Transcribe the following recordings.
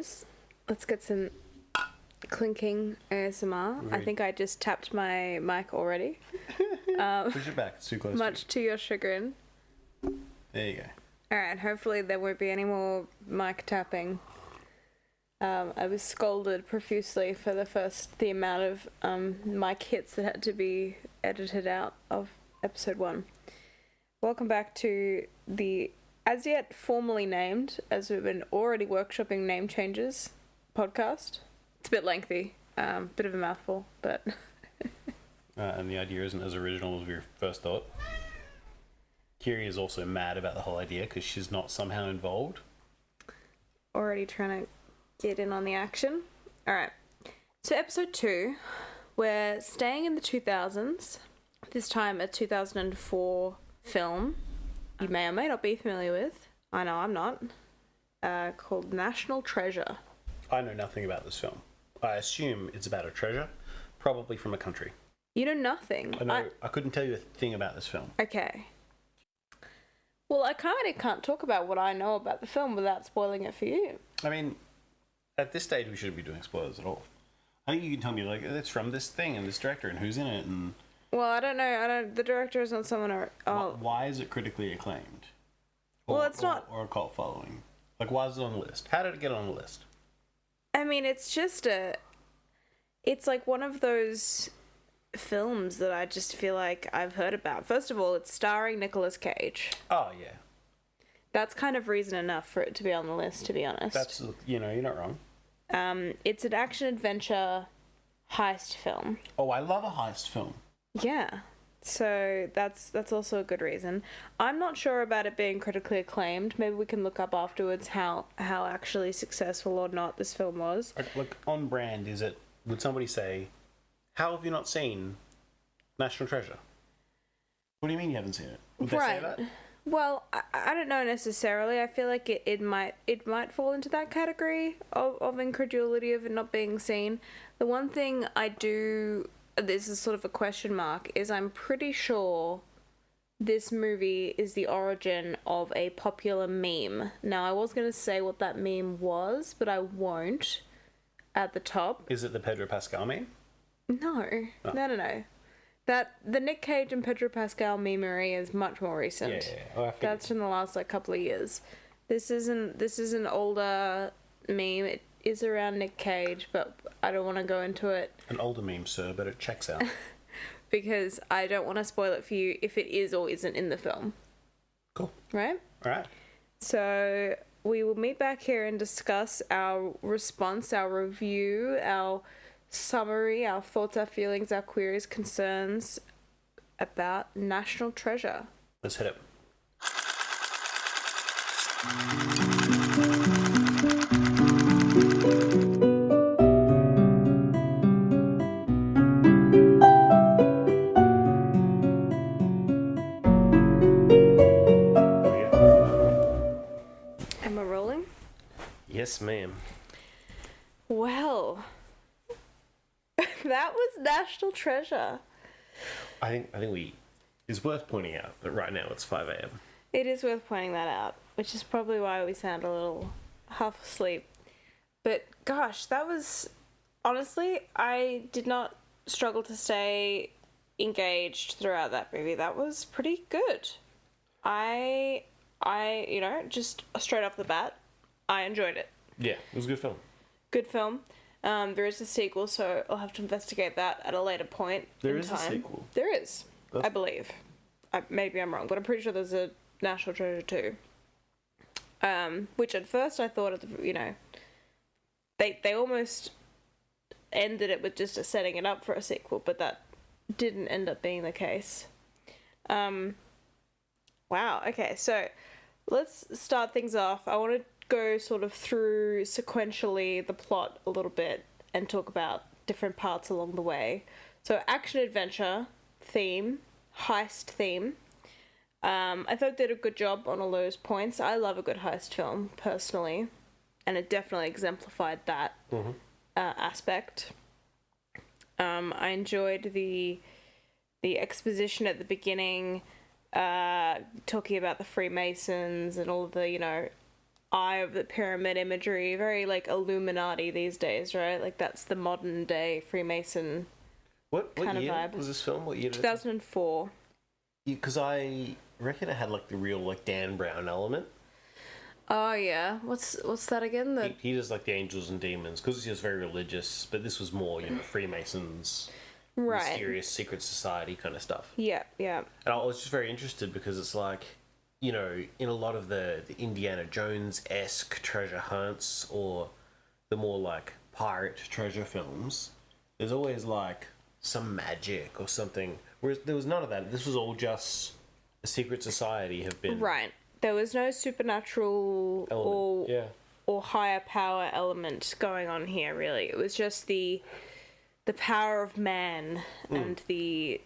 listeners, let's get some clinking ASMR. Very- I think I just tapped my mic already. Push it back. It's too close. Much to your chagrin. There you go. Alright, hopefully there won't be any more mic tapping. I was scolded profusely for the amount of mic hits that had to be edited out of episode 1. Welcome back to the as yet formally named, as we've been already workshopping name changes, podcast. It's a bit lengthy, bit of a mouthful, but... And the idea isn't as original as we first thought. Kiri is also mad about the whole idea because she's not somehow involved. Already trying to get in on the action. Alright, so episode 2, we're staying in the 2000s, this time a 2004 film you may or may not be familiar with. I know I'm not. Called National Treasure. I know nothing about this film. I assume it's about a treasure, probably from a country. You know nothing. I couldn't tell you a thing about this film. Okay. Well, I kind of can't talk about what I know about the film without spoiling it for you. I mean, at this stage, we shouldn't be doing spoilers at all. I think you can tell me, like, it's from this thing and this director and who's in it and... Well, I don't know. The director is not someone... Why is it critically acclaimed? Well, it's not... Or a cult following. Like, why is it on the list? How did it get on the list? I mean, it's just it's like one of those films that I just feel like I've heard about. First of all, it's starring Nicolas Cage. Oh, yeah. That's kind of reason enough for it to be on the list, to be honest. That's, you're not wrong. It's an action-adventure heist film. Oh, I love a heist film. Yeah. So that's also a good reason. I'm not sure about it being critically acclaimed. Maybe we can look up afterwards how actually successful or not this film was. Like, on brand, would somebody say, how have you not seen National Treasure? What do you mean you haven't seen it? Would they say that? Well, I don't know necessarily. I feel like it might fall into that category of incredulity of it not being seen. The one thing I do, this is sort of a question mark, is I'm pretty sure this movie is the origin of a popular meme. Now, I was going to say what that meme was, but I won't at the top. Is it the Pedro Pascal meme? No. Oh. No. The Nick Cage and Pedro Pascal memery is much more recent. Yeah. Oh, That's from the last couple of years. This is an older meme. It is around Nick Cage, but I don't want to go into it. An older meme, sir, but it checks out. Because I don't want to spoil it for you if it is or isn't in the film. Cool. Right? Alright. So we will meet back here and discuss our response, our review, our summary, our thoughts, our feelings, our queries, concerns about National Treasure. Let's hit it. Am I rolling? Yes, ma'am. Well, that was National Treasure. I think it's worth pointing out that right now it's 5 a.m. It is worth pointing that out, which is probably why we sound a little half asleep. But gosh, that was... Honestly, I did not struggle to stay engaged throughout that movie. That was pretty good. I just straight off the bat, I enjoyed it. Yeah, it was a good film. Good film. There is a sequel, so I'll have to investigate that at a later point. There in is time. a sequel? There is, I believe. Maybe I'm wrong, but I'm pretty sure there's a National Treasure 2. Which at first I thought, they almost ended it with just setting it up for a sequel, but that didn't end up being the case. Wow, okay, so let's start things off. I want to go sort of through sequentially the plot a little bit and talk about different parts along the way. So action-adventure theme, heist theme. I thought they did a good job on all those points. I love a good heist film, personally, and it definitely exemplified that aspect. I enjoyed the exposition at the beginning, talking about the Freemasons and all the, eye of the pyramid imagery, very like Illuminati these days, right? Like that's the modern day Freemason What kind of year vibe. was this film? What year did it? 2004. Because I reckon it had like the real like Dan Brown element. Oh yeah, what's that again? The He does like the angels and demons because he was very religious, but this was more Freemasons, right. mysterious secret society kind of stuff. Yeah, yeah. And I was just very interested because it's like, in a lot of the Indiana Jones-esque treasure hunts or the more like pirate treasure films, there's always like some magic or something. Whereas there was none of that. This was all just a secret society have been Right. There was no supernatural element. or higher power element going on here, really. It was just the power of man and the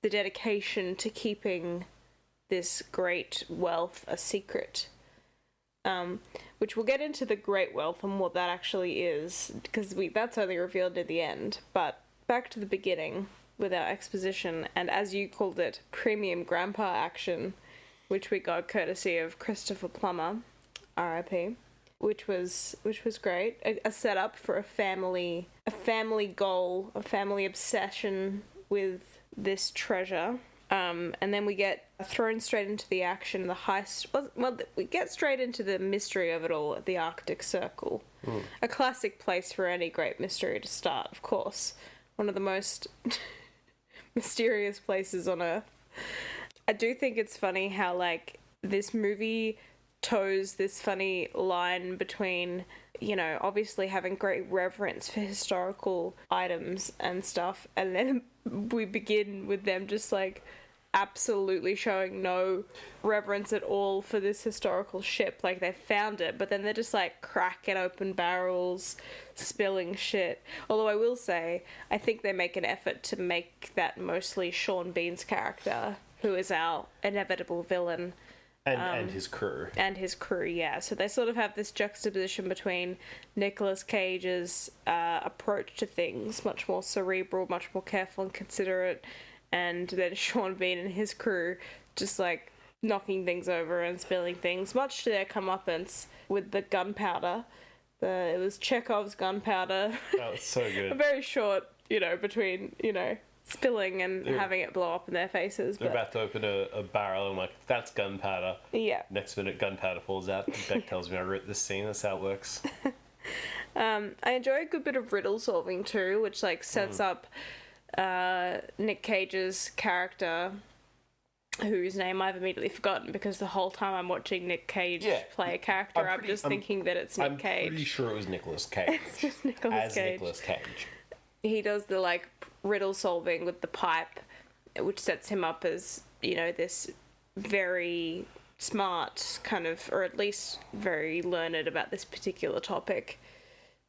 dedication to keeping this great wealth a secret. Which we'll get into the great wealth and what that actually is, because that's only revealed at the end. But back to the beginning with our exposition, and as you called it, premium grandpa action, which we got courtesy of Christopher Plummer, R.I.P., which was great. A setup for a family goal, a family obsession with this treasure. And then we get thrown straight into the action, the heist. Well, we get straight into the mystery of it all at the Arctic Circle. A classic place for any great mystery to start, of course. One of the most mysterious places on Earth. I do think it's funny how, like, this movie toes this funny line between, obviously having great reverence for historical items and stuff, and then we begin with them just, like, absolutely showing no reverence at all for this historical ship. Like, they found it, but then they're just, like, cracking open barrels, spilling shit. Although I will say, I think they make an effort to make that mostly Sean Bean's character, who is our inevitable villain. And his crew. And his crew, yeah. So they sort of have this juxtaposition between Nicolas Cage's approach to things, much more cerebral, much more careful and considerate, and then Sean Bean and his crew just, like, knocking things over and spilling things, much to their comeuppance with the gunpowder. It was Chekhov's gunpowder. Oh, it's so good. Very short, between, spilling and having it blow up in their faces. They're about to open a barrel and like, that's gunpowder. Yeah. Next minute, gunpowder falls out. Beck tells me I wrote this scene. That's how it works. I enjoy a good bit of riddle solving too, which, like, sets up Nick Cage's character, whose name I've immediately forgotten because the whole time I'm watching Nick Cage play a character, I'm just thinking that it's Nick Cage. I'm pretty sure it was Nicolas Cage. It's just Nicolas Cage. Nicolas Cage. He does the, like, riddle solving with the pipe, which sets him up as, this very smart kind of, or at least very learned about this particular topic,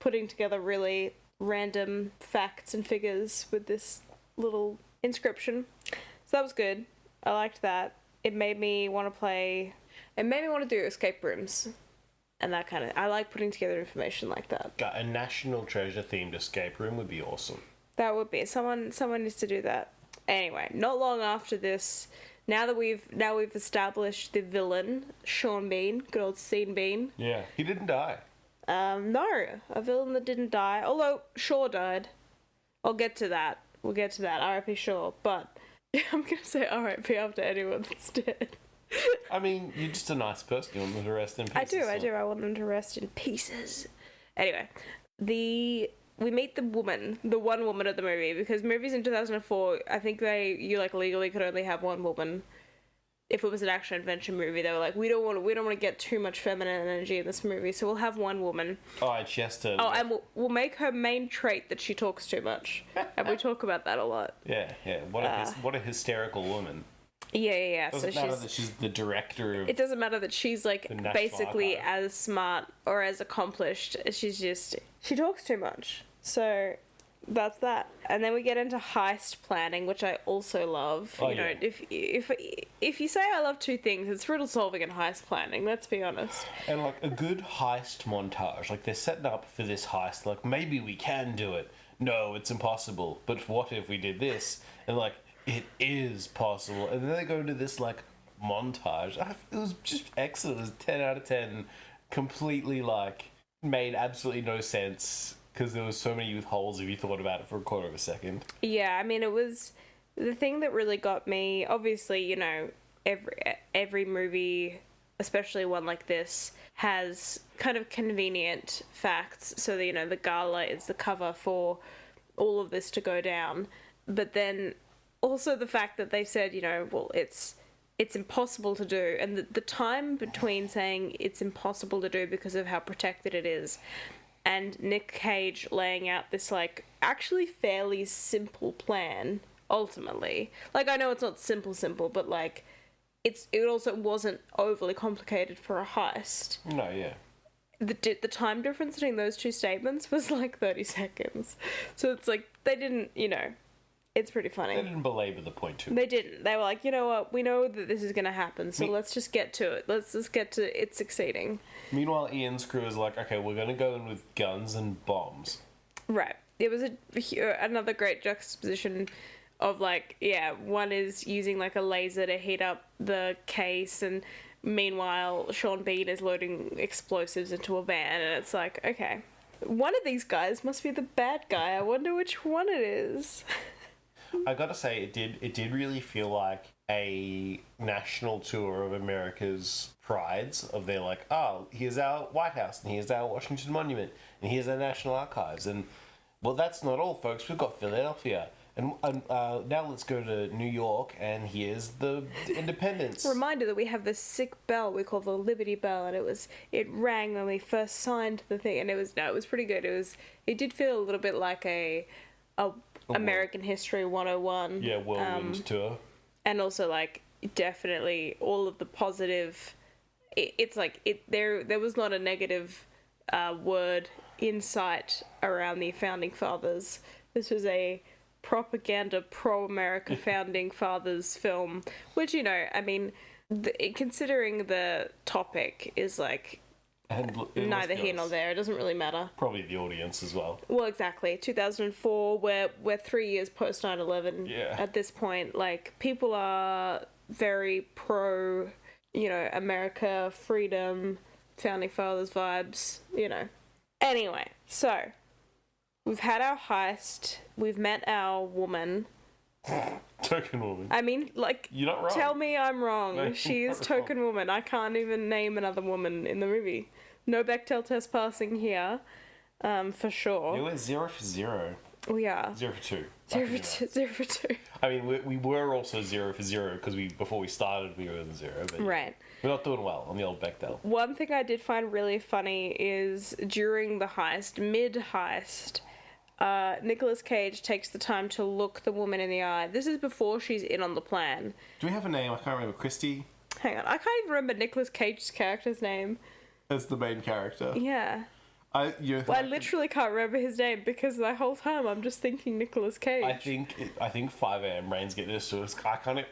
putting together really random facts and figures with this little inscription. So that was good. I liked that. It made me want to do escape rooms. And that kind of... I like putting together information like that. A National Treasure themed escape room would be awesome. That would be. Someone needs to do that. Anyway, not long after this, now we've established the villain, Sean Bean, good old Sean Bean. Yeah, he didn't die. No, a villain that didn't die. Although Shaw died. I'll get to that. We'll get to that. R.I.P. Shaw. But I'm gonna say R.I.P. after anyone that's dead. I mean, you're just a nice person. You want them to rest in pieces. I do. I want them to rest in pieces. Anyway, we meet the one woman of the movie, because movies in 2004, I think you legally could only have one woman. If it was an action adventure movie, they were like, we don't want to get too much feminine energy in this movie, so we'll have one woman. Oh, and she has to. Oh, and we'll make her main trait that she talks too much, and we talk about that a lot. Yeah. What a hysterical woman. Yeah. Doesn't matter that she's the director of... It doesn't matter that she's, like, basically as smart or as accomplished. She talks too much. So that's that. And then we get into heist planning, which I also love. If you say I love two things, it's riddle solving and heist planning, let's be honest. And, like, a good heist montage. Like, they're setting up for this heist. Like, maybe we can do it. No, it's impossible. But what if we did this? And, like, it is possible. And then they go into this, like, montage. It was just excellent. It was 10 out of 10. Completely, like, made absolutely no sense because there was so many holes if you thought about it for a quarter of a second. Yeah, I mean, it was the thing that really got me. Obviously, you know, every movie, especially one like this, has kind of convenient facts. So that, you know, the gala is the cover for all of this to go down. But then also the fact that they said, you know, well, it's impossible to do, and the time between saying it's impossible to do because of how protected it is, and Nick Cage laying out this, like, actually fairly simple plan, ultimately. Like, I know it's not simple, but, like, it also wasn't overly complicated for a heist. No, yeah. The time difference between those two statements was, like, 30 seconds. So it's like, they didn't, you know, it's pretty funny. They didn't belabor the point too much. They didn't. They were like, you know what, we know that this is going to happen, so let's just get to it. Let's just get to it succeeding. Meanwhile, Ian's crew is like, okay, we're going to go in with guns and bombs. Right. It was another great juxtaposition of, like, yeah, one is using, like, a laser to heat up the case, and meanwhile, Sean Bean is loading explosives into a van, and it's like, okay, one of these guys must be the bad guy. I wonder which one it is. I gotta say, it did really feel like a national tour of America's prides. Of they're like, oh, here's our White House, and here's our Washington Monument, and here's our National Archives, and well, that's not all, folks. We've got Philadelphia, and now let's go to New York, and here's the Independence. Reminder that we have this sick bell we call the Liberty Bell, and it rang when we first signed the thing, and it was pretty good. It did feel a little bit like a American History 101. Yeah, whirlwind tour. And also, like, definitely all of the positive. It's like there was not a negative word in sight around the founding fathers. This was a propaganda pro-America founding fathers film, which, you know, I mean, considering the topic is like. And neither here nor there. It doesn't really matter. Probably the audience as well. Well, exactly. 2004, we're 3 years post 9/11 at this point. Like, people are very pro, you know, America, freedom, founding fathers vibes, you know. Anyway, so we've had our heist. We've met our woman. Token woman. I mean, like, you're not wrong. Tell me I'm wrong. No, She is token wrong. woman. I can't even name another woman in the movie. No Bechdel test passing here, for sure. You went 0 for 0. We are 0 for 2. 0 for 2. I mean, we were also 0 for 0 because before we started we were in 0. But Right. We're not doing well on the old Bechdel. One thing I did find really funny is during the heist, mid-heist, Nicolas Cage takes the time to look the woman in the eye. This is before she's in on the plan. Do we have a name? I can't remember. Christy? Hang on, I can't even remember Nicolas Cage's character's name. That's the main character. Yeah. I literally can't remember his name because the whole time I'm just thinking Nicolas Cage. I think 5 a.m. brains get this to us.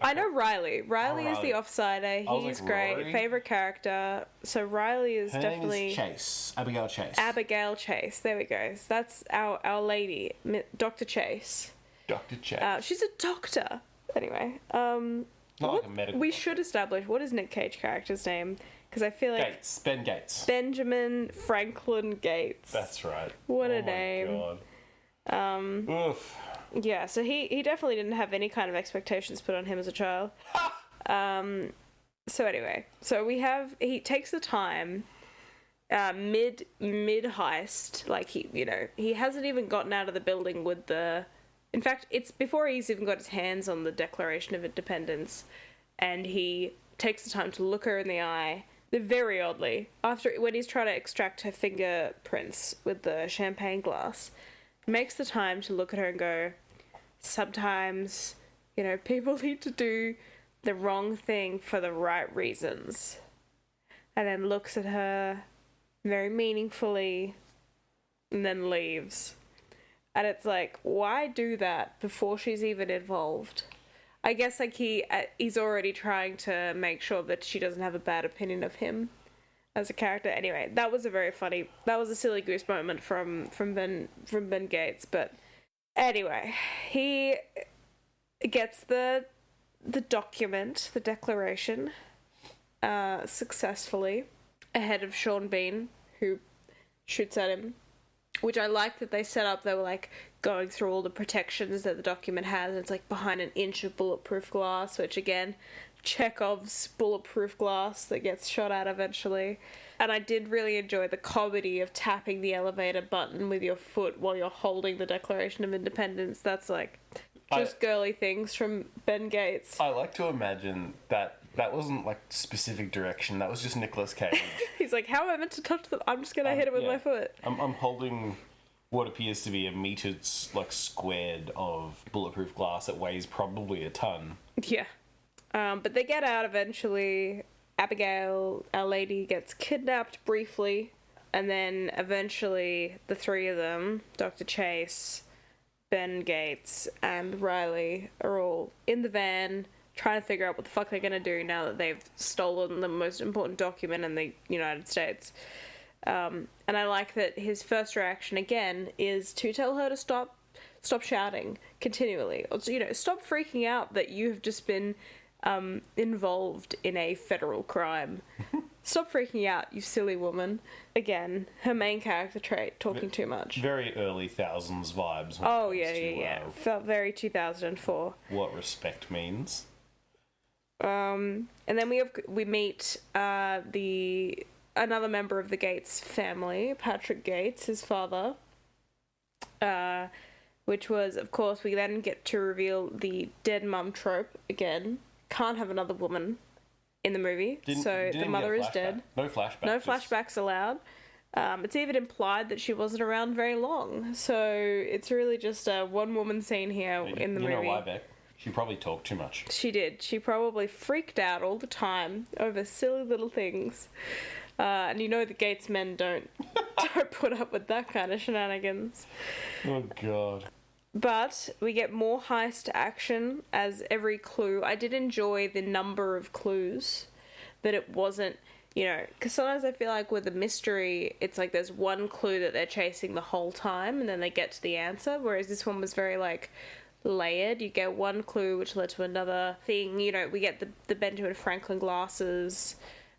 I know Riley. Riley is the offsider. I was He's like, great. Rory? Favorite character. So Riley is Her definitely name is Chase. Abigail Chase. Abigail Chase. There we go. So that's our lady, Dr. Chase. Dr. Chase. She's a doctor. Anyway, Not like a medical we doctor. should establish what is Nick Cage character's name, because I feel like Gates. Ben Gates. Benjamin Franklin Gates. That's right. What a Oh my name. God. Oof. Yeah, so he definitely didn't have any kind of expectations put on him as a child. So anyway, he takes the time mid heist, like he hasn't even gotten out of the building with the. In fact, it's before he's even got his hands on the Declaration of Independence, and he takes the time to look her in the eye. Very oddly, when he's trying to extract her fingerprints with the champagne glass, makes the time to look at her and go, sometimes, people need to do the wrong thing for the right reasons. And then looks at her very meaningfully and then leaves. And it's like, why do that before she's even involved? I guess he's already trying to make sure that she doesn't have a bad opinion of him as a character. Anyway, that was a silly goose moment from Ben Gates. But anyway, he gets the the document, the declaration, successfully ahead of Sean Bean, who shoots at him. Which I like that they set up. They were like going through all the protections that the document has. And it's like behind an inch of bulletproof glass, which again, Chekhov's bulletproof glass that gets shot at eventually. And I did really enjoy the comedy of tapping the elevator button with your foot while you're holding the Declaration of Independence. That's like just girly things from Ben Gates. I like to imagine that wasn't like specific direction. That was just Nicolas Cage. He's like, how am I meant to touch them? I'm just going to hit it with my foot. I'm holding what appears to be a meter like squared of bulletproof glass that weighs probably a ton. Yeah. But they get out eventually. Abigail, our lady, gets kidnapped briefly. And then eventually the three of them, Dr. Chase, Ben Gates, and Riley, are all in the van trying to figure out what the fuck they're going to do now that they've stolen the most important document in the United States. And I like that his first reaction, again, is to tell her to stop shouting continually. Or, stop freaking out that you have just been involved in a federal crime. Stop freaking out, you silly woman. Again, her main character trait, talking too much. Very early thousands vibes. Oh, yeah. Felt very 2004. What respect means. And then we meet another member of the Gates family, Patrick Gates, his father, which was, of course, we then get to reveal the dead mum trope again. Can't have another woman in the movie, so the mother is dead. No flashbacks. No flashbacks allowed. It's even implied that she wasn't around very long, so it's really just a one-woman scene here in the movie. You know why, Beck? She probably talked too much. She did. She probably freaked out all the time over silly little things. And the Gates men don't put up with that kind of shenanigans. Oh, God. But we get more heist action as every clue. I did enjoy the number of clues, that it wasn't, because sometimes I feel like with a mystery, it's like there's one clue that they're chasing the whole time and then they get to the answer, whereas this one was very, layered. You get one clue which led to another thing. We get the Benjamin Franklin glasses.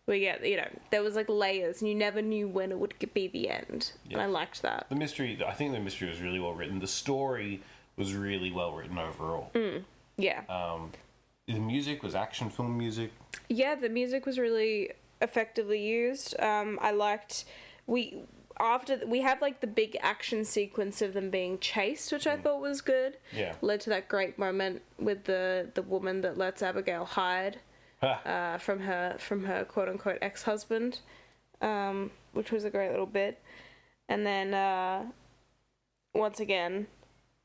We get, there was layers and you never knew when it would be the end. Yeah. And I liked that. I think the mystery was really well written. The story was really well written overall. Yeah. The music was action film music. Yeah, the music was really effectively used. I liked, we have the big action sequence of them being chased, which I thought was good. Yeah. Led to that great moment with the woman that lets Abigail hide from her quote unquote ex-husband, which was a great little bit. And then once again,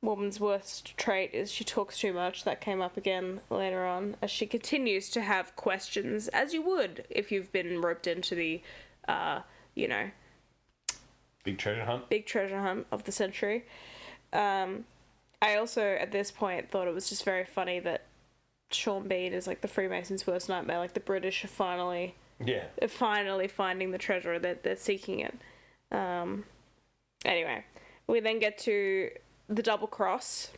woman's worst trait is she talks too much. That came up again later on as she continues to have questions, as you would if you've been roped into the Big treasure hunt of the century. I also, at this point, thought it was just very funny that Sean Bean is the Freemasons' worst nightmare. The British are finally finding the treasure. They're seeking it. Anyway, we then get to the double cross,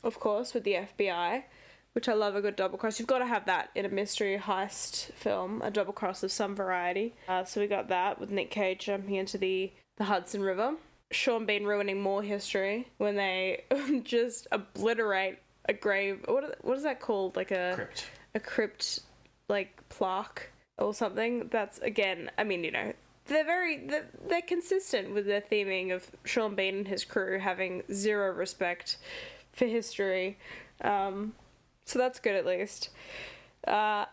of course, with the FBI, which I love a good double cross. You've got to have that in a mystery heist film, a double cross of some variety. So we got that with Nick Cage jumping into the Hudson River. Sean Bean ruining more history when they just obliterate a grave. What is that called? Crypt. A crypt, plaque or something. That's, again, they're consistent with their theming of Sean Bean and his crew having zero respect for history. So that's good at least. And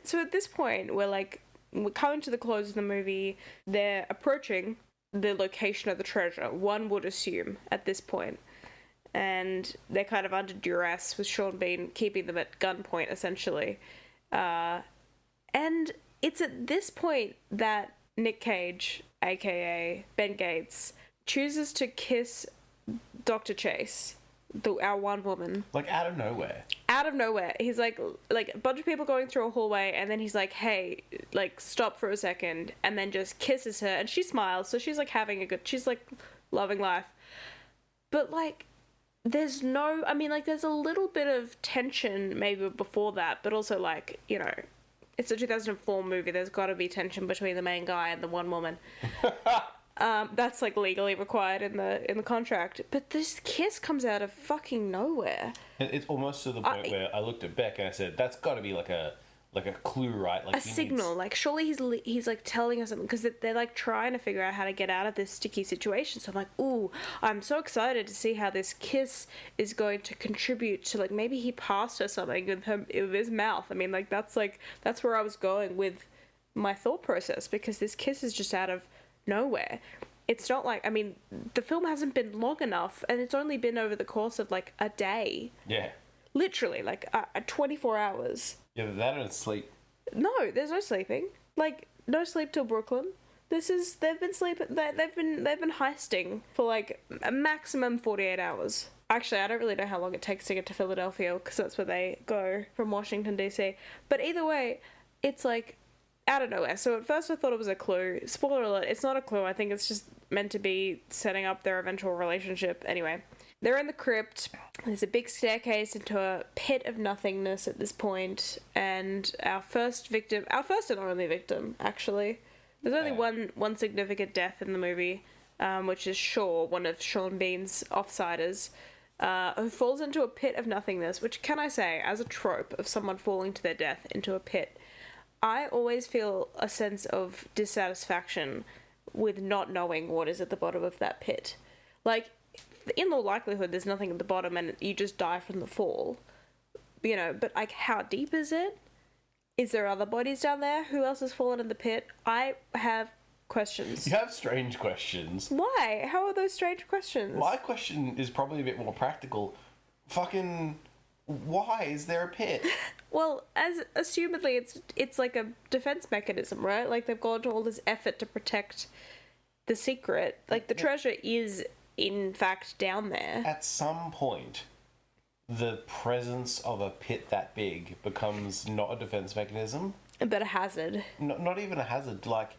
so at this point we're coming to the close of the movie. They're approaching the location of the treasure, one would assume at this point. And they're kind of under duress with Sean Bean keeping them at gunpoint, essentially. And it's at this point that Nick Cage, aka Ben Gates, chooses to kiss Dr. Chase, our one woman. Out of nowhere. Out of nowhere. He's like a bunch of people going through a hallway, and then he's like, hey, stop for a second, and then just kisses her, and she smiles, so she's having she's loving life. But there's no, I mean, like, there's a little bit of tension maybe before that, but also, like, you know, it's a 2004 movie. There's got to be tension between the main guy and the one woman. That's, like, legally required in the contract. But this kiss comes out of fucking nowhere. It's almost to the point where I looked at Beck and I said, "That's got to be like a clue, right? Like A signal. Like, surely he's like telling us something, because they're like trying to figure out how to get out of this sticky situation. So I'm like, ooh, I'm so excited to see how this kiss is going to contribute to, like, maybe he passed her something with his mouth. I mean, like, that's where I was going with my thought process, because this kiss is just out of nowhere. It's not like, I mean, the film hasn't been long enough, and it's only been over the course of like a day. Yeah. Literally, like 24 hours. Yeah, that and sleep. No, there's no sleeping. Like, no sleep till Brooklyn. They've been heisting for like a maximum 48 hours. Actually, I don't really know how long it takes to get to Philadelphia, because that's where they go from Washington DC. But either way, it's like out of nowhere. So at first I thought it was a clue. Spoiler alert, it's not a clue. I think it's just meant to be setting up their eventual relationship. Anyway, they're in the crypt. There's a big staircase into a pit of nothingness at this point, and our first and only victim, actually. There's only one significant death in the movie, which is Shaw, one of Sean Bean's offsiders, who falls into a pit of nothingness, which, can I say, as a trope of someone falling to their death into a pit, I always feel a sense of dissatisfaction with not knowing what is at the bottom of that pit. Like, in all likelihood, there's nothing at the bottom and you just die from the fall. You know, but, like, how deep is it? Is there other bodies down there? Who else has fallen in the pit? I have questions. You have strange questions. Why? How are those strange questions? My question is probably a bit more practical. Fucking, why is there a pit? Well, as assumedly it's like a defense mechanism, right? Like, they've gone to all this effort to protect the secret. Like, the treasure is in fact down there. At some point, the presence of a pit that big becomes not a defense mechanism. But a hazard. Not even a hazard. Like,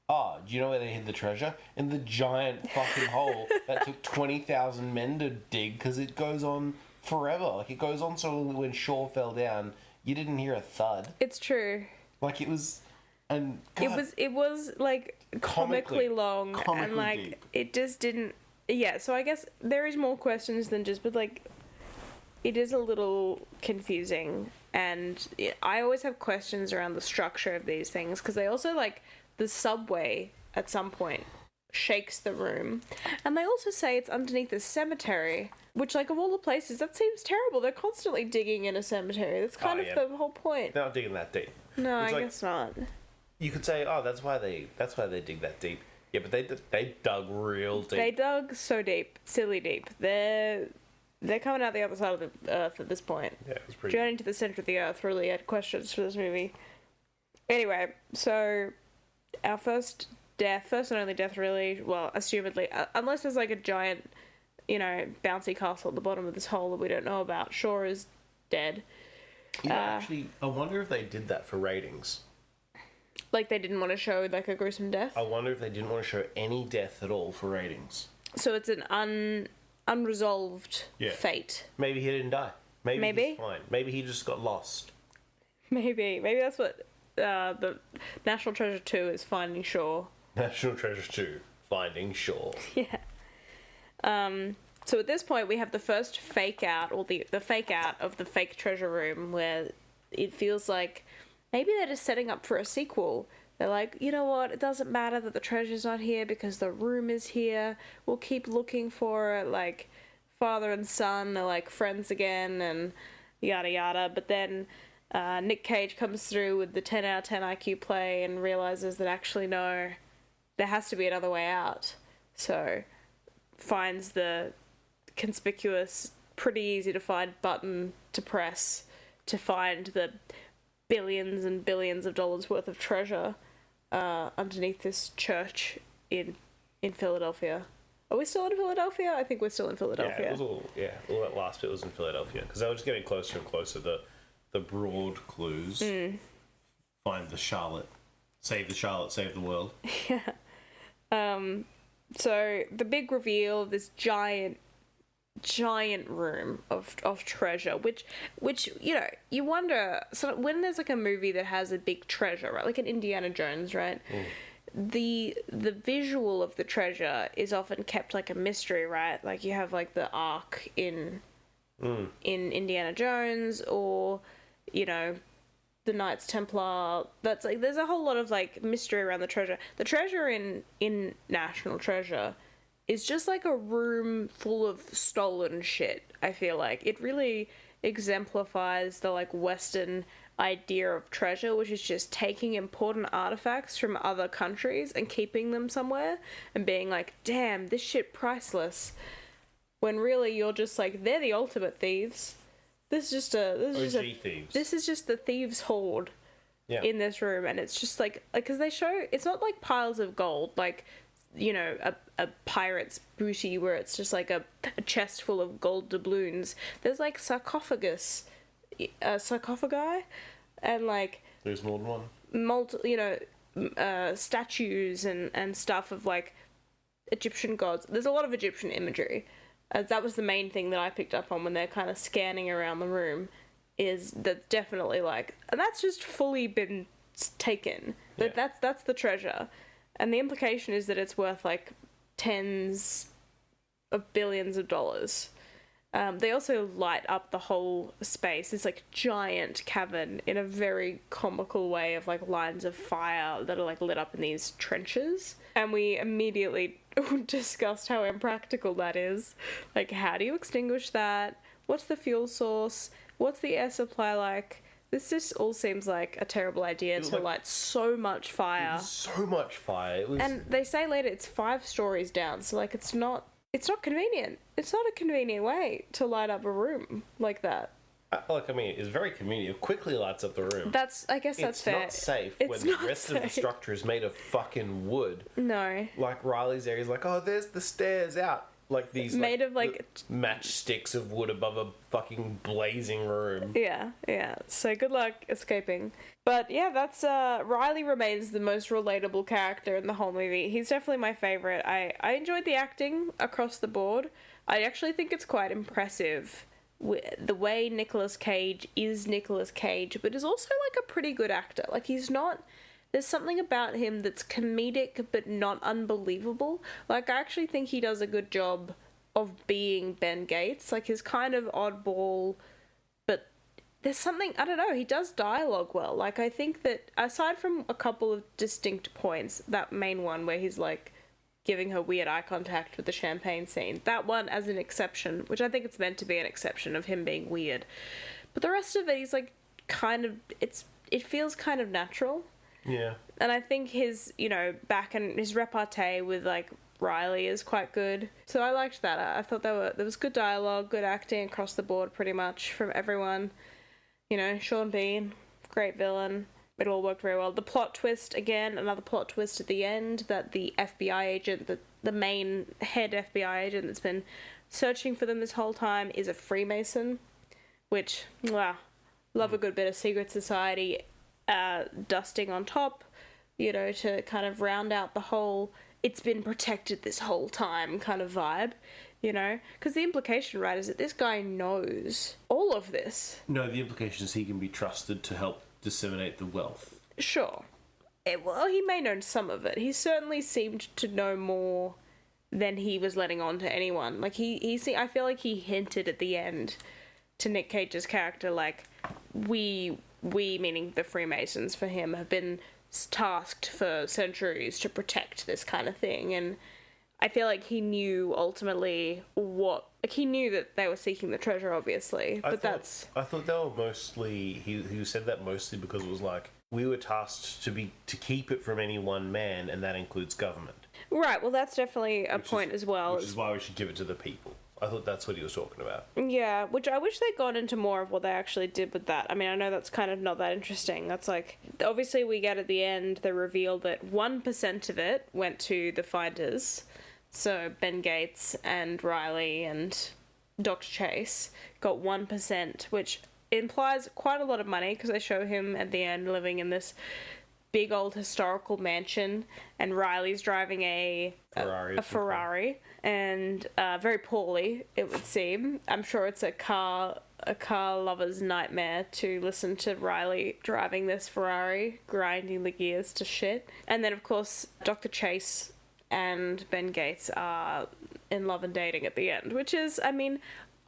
do you know where they hid the treasure? In the giant fucking hole that took 20,000 men to dig, because it goes on forever. Like, it goes on so when Shaw fell down, you didn't hear a thud. It's true. Like, it was... And God, it was like comically long, and like deep. It just didn't. Yeah, so I guess there is more questions than just, but like, it is a little confusing, and I always have questions around the structure of these things, because they also, like, the subway at some point shakes the room, and they also say it's underneath a cemetery, which, like, of all the places, that seems terrible. They're constantly digging in a cemetery. That's kind of the whole point. They're not digging that deep. No, It's I like- guess not. You could say, oh, that's why they dig that deep. Yeah, but they dug real deep. They dug so deep, silly deep. They're coming out the other side of the earth at this point. Yeah, it was pretty. Journey to the center of the earth really had questions for this movie. Anyway, so our first and only death, really, well, assumedly, unless there's like a giant, you know, bouncy castle at the bottom of this hole that we don't know about, Shaw is dead. You know, actually, I wonder if they did that for ratings. Like, they didn't want to show like a gruesome death. I wonder if they didn't want to show any death at all for ratings. So it's an unresolved fate. Maybe he didn't die. Maybe he's fine. Maybe he just got lost. Maybe that's what the National Treasure 2 is, Finding Shaw. National Treasure 2, Finding Shaw. Yeah. So at this point we have the first fake out, or the fake out of the fake treasure room, where it feels like maybe they're just setting up for a sequel. They're like, you know what, it doesn't matter that the treasure's not here because the room is here. We'll keep looking for it. Like, father and son are like friends again, and yada yada. But then Nick Cage comes through with the 10 out of 10 IQ play and realizes that actually no, there has to be another way out. So finds the conspicuous, pretty easy to find button to press to find the billions and billions of dollars worth of treasure underneath this church in Philadelphia. Are we still in Philadelphia? I think we're still in Philadelphia. Yeah, it was all that last bit was in Philadelphia, because they were just getting closer and closer. The broad clues. Find the Charlotte. Save the Charlotte, save the world. So the big reveal of this giant giant room of treasure, which you know, you wonder, so when there's like a movie that has a big treasure, right, like an Indiana Jones, right, the visual of the treasure is often kept like a mystery, right? Like you have like the Ark in Indiana Jones, or you know, the Knights Templar. That's like, there's a whole lot of like mystery around the treasure. The treasure in National Treasure is just like a room full of stolen shit. I feel like it really exemplifies the like Western idea of treasure, which is just taking important artifacts from other countries and keeping them somewhere and being like, damn, this shit priceless, when really you're just like, they're the ultimate thieves. This is just the thieves' hoard in this room. And it's just like because they show, it's not like piles of gold, like, you know, a pirate's booty where it's just like a chest full of gold doubloons. There's like sarcophagi, and like There's more than one. Statues and stuff of like Egyptian gods. There's a lot of Egyptian imagery. That was the main thing that I picked up on when they're kind of scanning around the room, is that definitely like, and that's just fully been taken. That's the treasure. And the implication is that it's worth like tens of billions of dollars. They also light up the whole space. It's like giant cavern in a very comical way of like lines of fire that are like lit up in these trenches. And we immediately discussed how impractical that is. Like, how do you extinguish that? What's the fuel source? What's the air supply like? This just all seems like a terrible idea to light so much fire. So much fire. It was... And they say later it's 5 stories down, so like it's not convenient. It's not a convenient way to light up a room like that. Like, I mean, it's very convenient. It quickly lights up the room. I guess that's fair. It's not safe It's when not the rest safe. of the structure is made of fucking wood. No. Like, Riley's there, he's like, oh, there's the stairs out. Like, these Made of, like... matchsticks of wood above a fucking blazing room. Yeah. So good luck escaping. But yeah, that's Riley remains the most relatable character in the whole movie. He's definitely my favorite. I enjoyed the acting across the board. I actually think it's quite impressive the way Nicolas Cage is Nicolas Cage, but is also like a pretty good actor. Like, he's not... There's something about him that's comedic but not unbelievable. Like, I actually think he does a good job of being Ben Gates. Like, he's kind of oddball, but there's something... I don't know, he does dialogue well. Like, I think that, aside from a couple of distinct points, that main one where he's, like, giving her weird eye contact with the champagne scene, that one as an exception, which I think it's meant to be an exception of him being weird. But the rest of it, he's, like, kind of... It feels kind of natural. Yeah. And I think his, you know, back and his repartee with, like, Riley is quite good. So I liked that. I thought there was good dialogue, good acting across the board pretty much from everyone. You know, Sean Bean, great villain. It all worked very well. The plot twist, again, another plot twist at the end, that the FBI agent, the main head FBI agent that's been searching for them this whole time is a Freemason, which, love a good bit of secret society dusting on top, you know, to kind of round out the whole it's been protected this whole time kind of vibe, you know? Because the implication, right, is that this guy knows all of this. No, the implication is he can be trusted to help disseminate the wealth. Sure. Well, he may know some of it. He certainly seemed to know more than he was letting on to anyone. Like, I feel like he hinted at the end to Nick Cage's character, like, we, meaning the Freemasons for him, have been tasked for centuries to protect this kind of thing, and I feel like he knew ultimately he knew that they were seeking the treasure, obviously, but I thought they were mostly, he said that mostly because it was like, we were tasked to keep it from any one man, and that includes government. Right, well, that's definitely a point as well. Which is why we should give it to the people. I thought that's what he was talking about. Yeah, which I wish they'd gone into more of what they actually did with that. I mean, I know that's kind of not that interesting. That's like, obviously we get at the end the reveal that 1% of it went to the Finders. So Ben Gates and Riley and Dr. Chase got 1%, which implies quite a lot of money, because they show him at the end living in this big old historical mansion, and Riley's driving a Ferrari, and very poorly, it would seem. I'm sure it's a car lover's nightmare to listen to Riley driving this Ferrari, grinding the gears to shit. And then, of course, Dr. Chase and Ben Gates are in love and dating at the end, which is, I mean,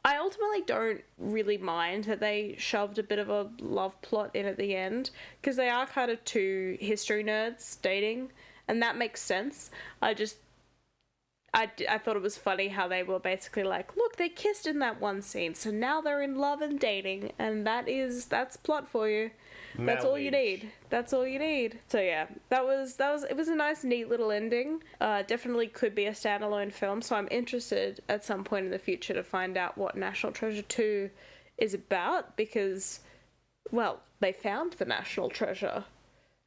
I ultimately don't really mind that they shoved a bit of a love plot in at the end, because they are kind of two history nerds dating, and that makes sense. I thought it was funny how they were basically like, look, they kissed in that one scene, so now they're in love and dating, and that's plot for you. That's all you need. That's all you need. So yeah, it was a nice, neat little ending. Definitely could be a standalone film, so I'm interested at some point in the future to find out what National Treasure 2 is about, because, well, they found the National Treasure.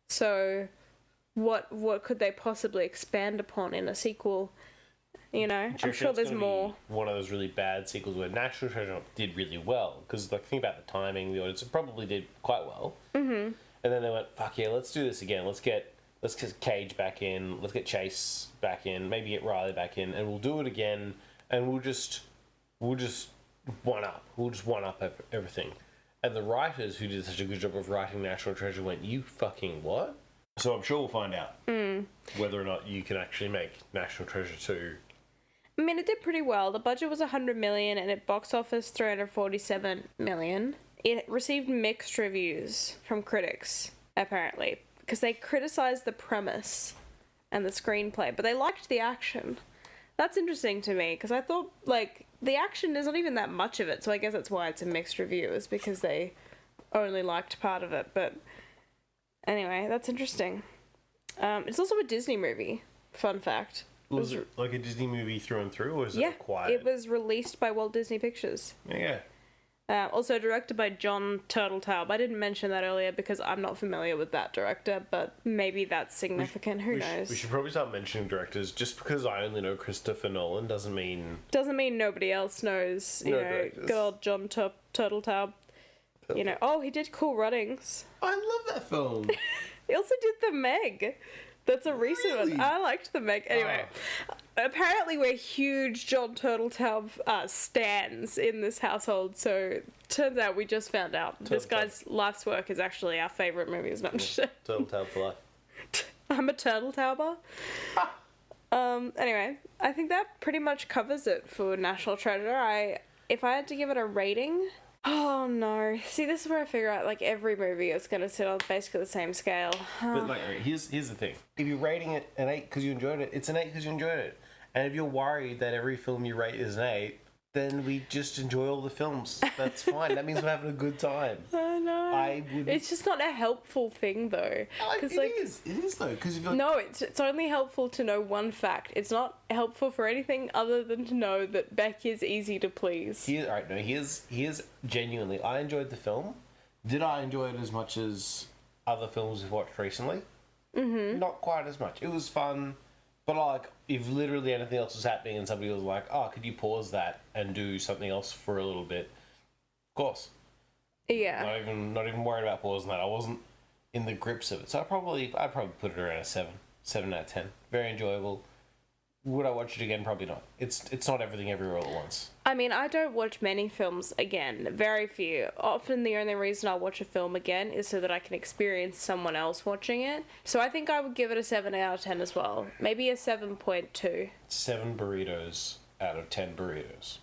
So what could they possibly expand upon in a sequel? You know, I'm sure there's more. One of those really bad sequels where National Treasure did really well, because like think about the timing, the audience probably did quite well. Mm-hmm. And then they went, "Fuck yeah, let's do this again. Let's get Cage back in. Let's get Chase back in. Maybe get Riley back in, and we'll do it again. And we'll just one up. We'll just one up everything." And the writers who did such a good job of writing National Treasure went, "You fucking what?" So I'm sure we'll find out whether or not you can actually make National Treasure 2. I mean, it did pretty well. The budget was $100 million, and it box office $347 million. It received mixed reviews from critics, apparently, because they criticized the premise and the screenplay, but they liked the action. That's interesting to me, because I thought, like, the action is not even that much of it, so I guess that's why it's a mixed review, is because they only liked part of it. But anyway, that's interesting. It's also a Disney movie, fun fact. Was it like a Disney movie through and through, or was it acquired? It was released by Walt Disney Pictures. Yeah. Also directed by John Turteltaub. I didn't mention that earlier because I'm not familiar with that director, but maybe that's significant. Who knows? We should probably start mentioning directors. Just because I only know Christopher Nolan doesn't mean nobody else knows. You know, directors. good old John Turteltaub. You know, oh, he did Cool Runnings. I love that film. He also did The Meg. That's a recent one. I liked The Meg. Anyway, apparently we're huge John Turteltaub stans in this household, so turns out we just found out this guy's life's work is actually our favourite movies. No, Turteltaub for life. I'm a Turteltauber. Anyway, I think that pretty much covers it for National Treasure. If I had to give it a rating... Oh no. See, this is where I figure out, like, every movie is going to sit on basically the same scale. But, like, here's the thing. If you're rating it an 8 because you enjoyed it, it's an 8 because you enjoyed it. And if you're worried that every film you rate is an 8, then we just enjoy all the films. That's fine. That means we're having a good time. I know. It's just not a helpful thing, though. It is, though. Because No, it's only helpful to know one fact. It's not helpful for anything other than to know that Beck is easy to please. Here's genuinely, I enjoyed the film. Did I enjoy it as much as other films we've watched recently? Mm-hmm. Not quite as much. It was fun. But, like, if literally anything else was happening and somebody was like, oh, could you pause that and do something else for a little bit? Of course. Yeah. Not even worried about pausing that. I wasn't in the grips of it. So I'd probably put it around a 7 out of 10. Very enjoyable. Would I watch it again? Probably not. It's not everything everywhere all at once. I mean, I don't watch many films again. Very few. Often the only reason I watch a film again is so that I can experience someone else watching it. So I think I would give it a 7 out of 10 as well. Maybe a 7.2. 7 burritos out of 10 burritos.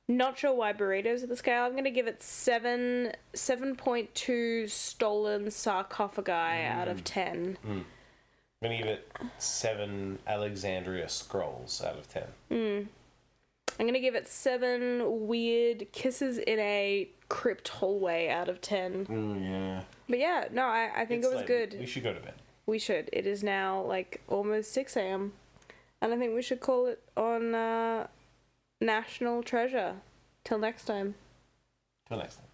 Not sure why burritos are the scale. I'm going to give it 7.2 stolen sarcophagi out of 10. I'm going to give it 7 Alexandria scrolls out of 10. I'm going to give it 7 weird kisses in a crypt hallway out of 10. Yeah. But yeah, no, I think it was good. We should go to bed. We should. It is now like almost 6 a.m. And I think we should call it on National Treasure. Till next time. Till next time.